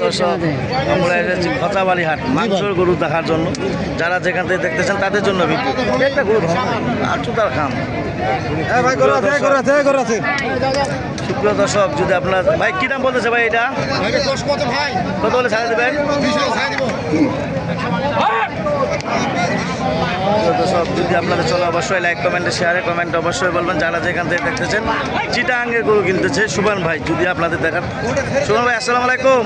দর্শক আমরা এসেছি খচাবাড়ি হাট মাংসর গরু দেখার জন্য। যারা যেখান থেকে দেখতেছেন তাদের জন্য একটা গরু আর চুতার খাম। সুপ্রিয় দর্শক, যদি আপনার ভাই কি দাম বলতেছে ভাই এটা কত বলে ছাড়া দেবেন? দর্শক, যদি আপনাদের চলে অবশ্যই লাইক কমেন্টে শেয়ারে কমেন্ট অবশ্যই বলবেন। যারা যেখান থেকে দেখতেছেন চিটাঙ্গের গরু কিনতেছে সুবান ভাই, যদি আপনাদের দেখান। সুবান ভাই আসসালামু আলাইকুম।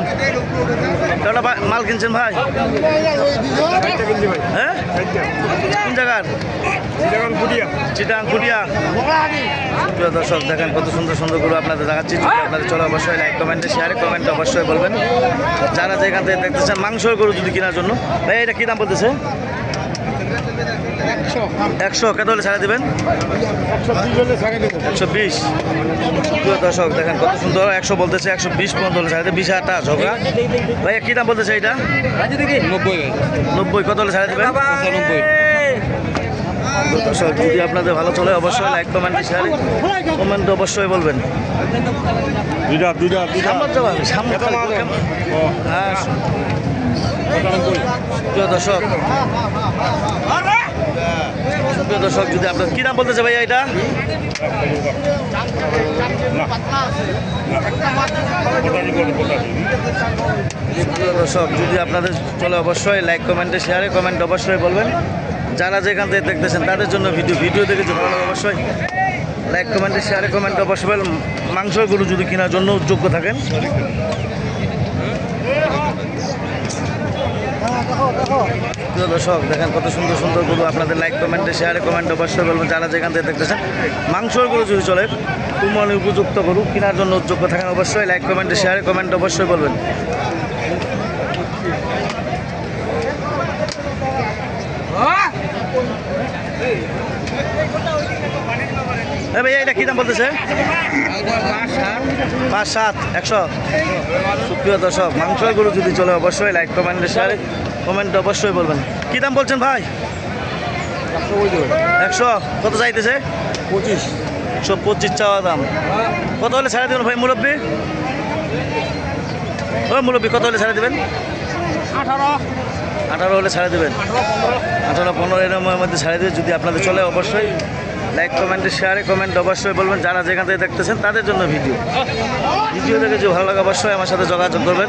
কটা মাল কিনছেন ভাই? হ্যাঁ, কোন জায়গার? চিটাং কুটিয়া। প্রিয় দর্শক, দেখেন কত সুন্দর সুন্দর গরু আপনাদের দেখাচ্ছি। যদি আপনাদের চলে অবশ্যই লাইক কমেন্টে শেয়ারে কমেন্ট অবশ্যই বলবেন। যারা যেখান থেকে দেখতেছেন মাংসের গরু যদি কেনার জন্য। ভাই এটা কী দাম বলতেছে? 100। কত হলে ছাড়া দেবেন? 120। প্রিয় দর্শক, দেখেন কত সুন্দর 100 বলতেছে, 120 পর্যন্ত হলে ছাড়া দেবে। 20,000 টাকা ঝগড়া। ভাইয়া কী দাম বলতেছে এটা? 90। কত হলে ছাড়া দেবেন? 95। দর্শক, যদি আপনাদের ভালো চলে অবশ্যই লাইক কমেন্ট শেয়ারে কমেন্ট অবশ্যই বলবেন। হ্যাঁ প্রিয় দর্শক, যদি আপনার কি দাম বলতেছে ভাইয়া এটা? দর্শক, যদি আপনাদের চলে অবশ্যই লাইক কমেন্টে শেয়ারে কমেন্ট অবশ্যই বলবেন। যারা যেখান থেকে দেখতেছেন তাদের জন্য ভিডিও দেখেছি ভালো লাগে অবশ্যই লাইক কমেন্টে শেয়ারে কমেন্ট অবশ্যই বলবেন। মাংসের গরু যদি কেনার জন্য যোগ্য থাকেন। প্রিয় দর্শক, দেখেন কত সুন্দর সুন্দর গরু আপনাদের লাইক কমেন্টে শেয়ারে কমেন্ট অবশ্যই বলবেন। যারা যেখান থেকে দেখতেছেন মাংসের গরু যদি চলে কুরবানি উপযুক্ত গরু কেনার জন্য যোগ্য থাকেন অবশ্যই লাইক কমেন্টে শেয়ারে কমেন্ট অবশ্যই বলবেন। ভাইয়া এটা কী দাম বলতেছে? 5-7 100। সুপ্রিয় দর্শক, মাংসের গরু যদি চলে অবশ্যই লাইক কমেন্টে শেয়ারে কমেন্ট অবশ্যই বলবেন। কী দাম বলছেন ভাই? 100। কত চাইতেছে? 25। 125 চাওয়া দাম। কত হলে ছাড়া দেবেন ভাই মুরব্বী? মুরব্বী কত হলে ছাড়া দেবেন? 18 হলে ছাড়া দেবেন। 18-15 এর মধ্যে ছাড়া দেবে। যদি আপনাদের চলে অবশ্যই লাইক কমেন্টে শেয়ারে কমেন্ট অবশ্যই বলবেন। যারা যেখান থেকে দেখতেছেন তাদের জন্য ভিডিও দেখে যদি ভালো লাগে অবশ্যই আমার সাথে যোগাযোগ করবেন।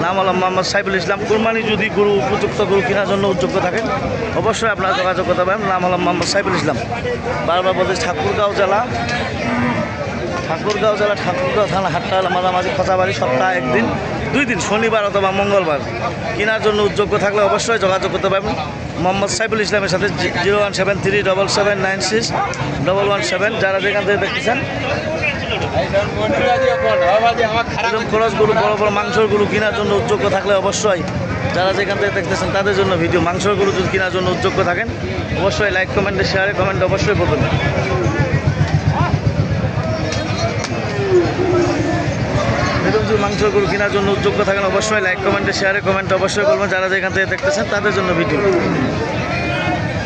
নাম হলো মোহাম্মদ সাইফুল ইসলাম। কুরবানি যদি গরু উপযুক্ত গরু কেনার জন্য যোগ্য থাকেন অবশ্যই আপনারা যোগাযোগ করতে পারেন। নাম হলো মোহাম্মদ সাইফুল ইসলাম। বারবার বলতে ঠাকুরগাঁও জেলা ঠাকুরগাঁও থানা হাটটা হলো মাঝামাঝি খচাবাড়ি। সপ্তাহে 1-2 দিন শনিবার অথবা মঙ্গলবার কেনার জন্য যোগ্য থাকলে অবশ্যই যোগাযোগ করতে পারবেন মোহাম্মদ সাইফুল ইসলামের সাথে। 01737796117। যারা যেখান থেকে দেখতেছেন খরচ গরু বড় বড় মাংসের গরু কেনার জন্য যোগ্য থাকলে অবশ্যই যারা যেখান থেকে দেখতেছেন তাদের জন্য মাংসের গরু যদি কেনার জন্য যোগ্য থাকেন অবশ্যই লাইক কমেন্টে শেয়ারে কমেন্ট অবশ্যই বলবেন। যদি মাংসের গরু কেনার জন্য যোগ্য থাকেন অবশ্যই লাইক কমেন্টে শেয়ারে কমেন্ট অবশ্যই বলবেন। যারা যেখান থেকে দেখতেছেন তাদের জন্য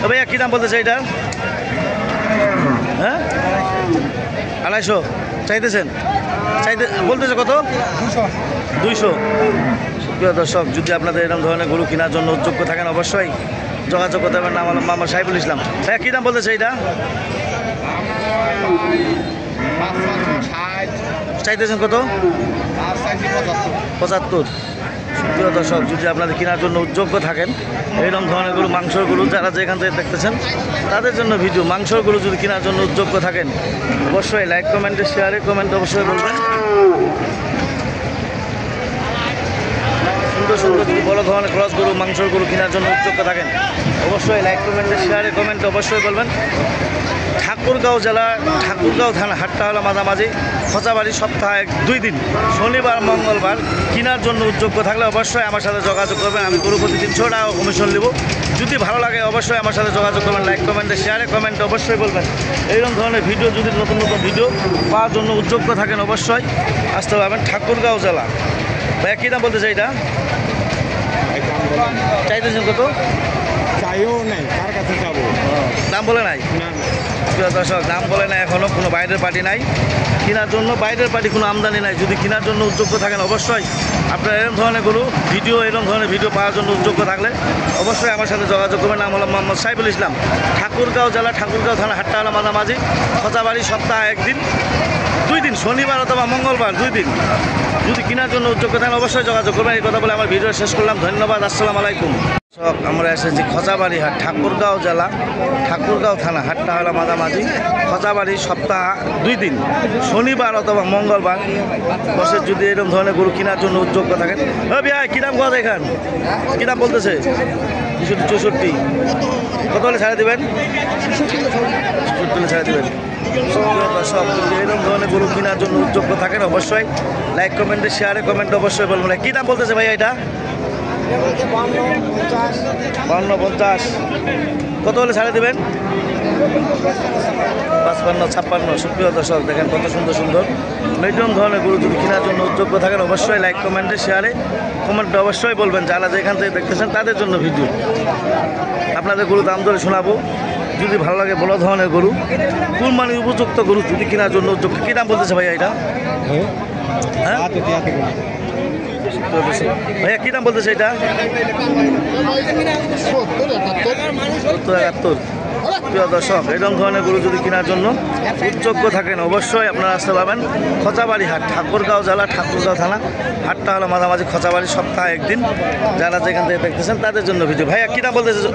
ভাইয়া কী দাম বলতেছে এটা? হ্যাঁ, 250 চাইতেছেন? বলতেছে কত? 200। প্রিয় দর্শক, যদি আপনাদের এরকম ধরনের গরু কেনার জন্য যোগ্য থাকেন অবশ্যই যোগাযোগ করতে পারেন। নাম হলো মোহাম্মদ সাইফুল ইসলাম। ভাইয়া কী দাম বলতেছে এটা? চাইতেছেন কত? 75। প্রিয় দর্শক, যদি আপনাদের কেনার জন্য যোগ্য থাকেন এইরকম ধরনের গরু মাংসের গরু যারা যেখান থেকে দেখতেছেন তাদের জন্য মাংসের গরু যদি কেনার জন্য যোগ্য থাকেন অবশ্যই লাইক কমেন্টে শেয়ারে কমেন্ট অবশ্যই বলবেন। সুন্দর সুন্দর যদি বড় ধরনের ক্রস গরু মাংসের গরু কেনার জন্য যোগ্য থাকেন অবশ্যই লাইক কমেন্টে শেয়ারে কমেন্ট অবশ্যই বলবেন। ঠাকুরগাঁও জেলা ঠাকুরগাঁও থানা হাটটা হলো মাঝামাঝি খচাবাড়ি। সপ্তাহে 2 দিন শনিবার মঙ্গলবার কেনার জন্য যোগ্য থাকলে অবশ্যই আমার সাথে যোগাযোগ করবেন। আমি গরু প্রতি 300 টাকা কমিশন নেব। যদি ভালো লাগে অবশ্যই আমার সাথে যোগাযোগ করবেন। লাইক কমেন্টে শেয়ারে কমেন্ট অবশ্যই বলবেন। এইরকম ধরনের ভিডিও যদি নতুন ভিডিও পাওয়ার জন্য যোগ্য থাকেন অবশ্যই আসতে পারবেন ঠাকুরগাঁও জেলা। ভাইয়া কী দাম বলতে চাই এটা? চাইতেছেন কত? চাইও নাই, কার কাছে যাবো? দাম বলে নাই। প্রিয় দর্শক, দাম বলে না, এখনও কোনো বাইরের পার্টি নাই কেনার জন্য, বাইরের পার্টি কোনো আমদানি নাই। যদি কেনার জন্য উদ্যোগ্য থাকেন অবশ্যই আপনারা এরকম ধরনের গরু ভিডিও, এরকম ধরনের ভিডিও পাওয়ার জন্য উদ্যোগ্য থাকলে অবশ্যই আমার সাথে যোগাযোগ করবেন। নাম হলো মোহাম্মদ সাইফুল ইসলাম, ঠাকুরগাঁও জেলা, ঠাকুরগাঁও থানা, হাট্টাহালা মাঝামাঝি, খোঁচাবাড়ি, সপ্তাহে একদিন, 2 দিন, শনিবার অথবা মঙ্গলবার, 2 দিন। যদি কেনার জন্য উদ্যোগ্য থাকেন অবশ্যই যোগাযোগ করবেন। এই কথা বলে আমার ভিডিও শেষ করলাম। ধন্যবাদ, আসসালামু আলাইকুম। সব আমরা এসেছি খোঁচাবাড়ি হাট, ঠাকুরগাঁও জেলা, ঠাকুরগাঁও থানা, হাট্টাহালা মাঝামাঝি, খোঁচাবাড়ি, সপ্তাহ 2 দিন, শনিবার অথবা মঙ্গলবার বসে। যদি এরকম ধরনের গরু কেনার জন্য উদ্যোগ্য থাকেন, ভাই কী দাম কথা এখান, কী দাম বলতেছে? 64। কত হলে ছাড়া দেবেন? 64 ছাড়া দেবেন। সব যদি এরকম ধরনের গরু কেনার জন্য উদ্যোগ্য থাকেন অবশ্যই লাইক, কমেন্টে, শেয়ারে, কমেন্ট অবশ্যই বলবেন। কী দাম বলতেছে ভাই এটা? 52-50। কত হলে ছাড়ে দেবেন? 55-56। সুপ্রিয় দর্শক, দেখেন কত সুন্দর সুন্দর মিডিয়াম ধরনের গরু যদি কেনার জন্য উদ্যোগ্য থাকেন অবশ্যই লাইক, কমেন্টে, শেয়ারে, কমেন্টে অবশ্যই বলবেন। যারা যেখান থেকে দেখতেছেন তাদের জন্য ভিডিও, আপনাদের গরু দাম ধরে শোনাবো। যদি ভালো লাগে বড় ধরনের গরু, কুরবানি উপযুক্ত গরু যদি কেনার জন্য উদ্যোগ। কী দাম বলতেছে ভাইয়া এটা? হ্যাঁ ভাইয়া কী দাম বলতেছে এটা? 70-71। প্রিয় দর্শক, এরকম ধরনের গরু যদি কেনার জন্য উদ্যোগ্য থাকেন অবশ্যই আপনারা আসতে পারবেন খোঁচাবাড়ি হাট, ঠাকুরগাঁও জেলা, ঠাকুরগাঁও থানা, হাট্টাহালা মাঝামাঝি, খোঁচাবাড়ি, সপ্তাহে একদিন। যারা যেখান থেকে দেখতেছেন তাদের জন্য ভিডিও। ভাইয়া কী দাম বলতেছে?